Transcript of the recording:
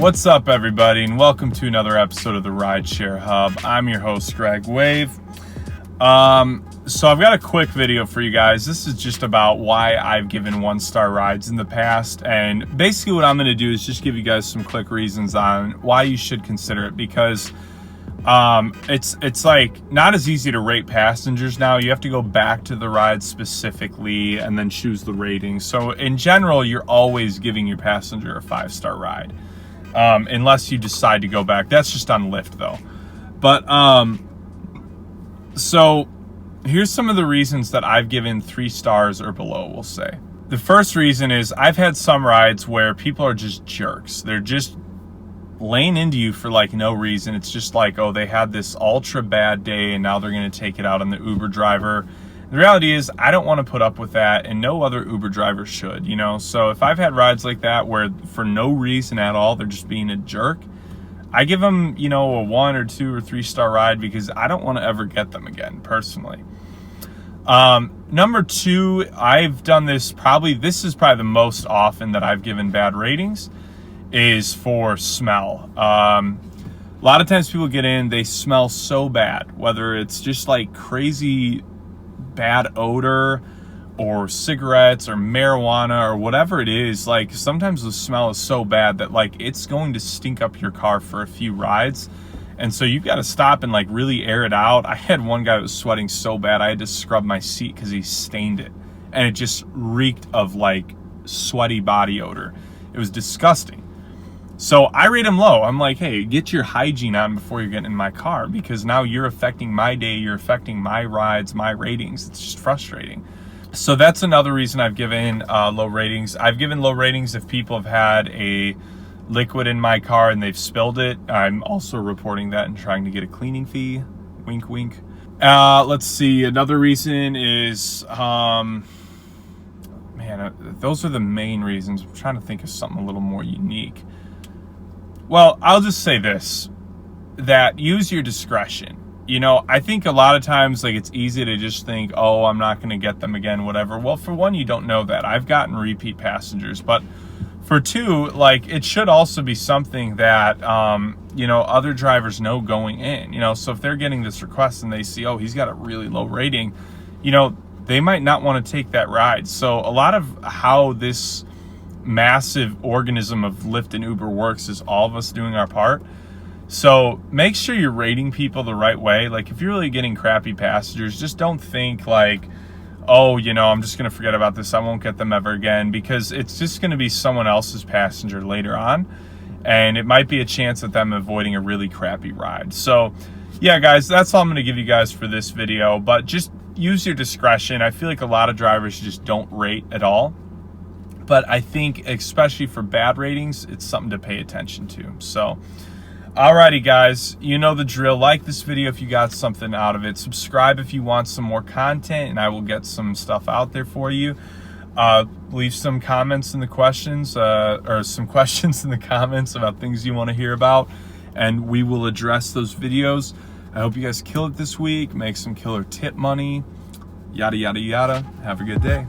What's up, everybody, and welcome to another episode of the Rideshare Hub. I'm your host, Greg Wave. So I've got a quick video for you guys. This is just about why I've given 1-star rides in the past, and basically what I'm going to do is just give you guys some quick reasons on why you should consider it, because it's like not as easy to rate passengers now. You have to go back to the ride specifically and then choose the rating. So in general, you're always giving your passenger a 5-star ride, unless you decide to go back. That's just on Lyft though. But so here's some of the reasons that I've given 3 stars or below, we'll say. The first reason is I've had some rides where people are just jerks. They're just laying into you for like no reason. It's just like, oh, they had this ultra bad day and now they're going to take it out on the Uber driver. The reality is I don't want to put up with that, and no other Uber driver should, you know? So if I've had rides like that where for no reason at all, they're just being a jerk, I give them, you know, a 1 or 2 or 3-star ride because I don't want to ever get them again, personally. Number 2, I've done this this is probably the most often that I've given bad ratings, is for smell. A lot of times people get in, they smell so bad, whether it's just like crazy bad odor or cigarettes or marijuana or whatever it is. Like sometimes the smell is so bad that like it's going to stink up your car for a few rides, and so you've got to stop and like really air it out. I had one guy that was sweating so bad I had to scrub my seat because he stained it, and it just reeked of like sweaty body odor. It was disgusting. So I rate him low. I'm like, hey, get your hygiene on before you're getting in my car, because now you're affecting my day, you're affecting my rides, my ratings. It's just frustrating. So that's another reason I've given low ratings. I've given low ratings if people have had a liquid in my car and they've spilled it. I'm also reporting that and trying to get a cleaning fee. Wink, wink. Let's see. Another reason is, those are the main reasons. I'm trying to think of something a little more unique. Well, I'll just say this, that use your discretion. You know, I think a lot of times, like, it's easy to just think, oh, I'm not going to get them again, whatever. Well, for one, you don't know that. I've gotten repeat passengers. But for 2, like, it should also be something that, you know, other drivers know going in. You know, so if they're getting this request and they see, oh, he's got a really low rating, you know, they might not want to take that ride. So a lot of how this massive organism of Lyft and Uber works is all of us doing our part. So make sure you're rating people the right way. Like if you're really getting crappy passengers, just don't think like, oh, you know, I'm just going to forget about this, I won't get them ever again, because it's just going to be someone else's passenger later on, and it might be a chance at them avoiding a really crappy ride. So yeah, guys, that's all I'm going to give you guys for this video, but just use your discretion. I feel like a lot of drivers just don't rate at all. But I think, especially for bad ratings, it's something to pay attention to. So, alrighty, guys, you know the drill. Like this video if you got something out of it. Subscribe if you want some more content, and I will get some stuff out there for you. Leave some comments in the questions, or some questions in the comments about things you want to hear about, and we will address those videos. I hope you guys kill it this week. Make some killer tip money. Yada, yada, yada. Have a good day.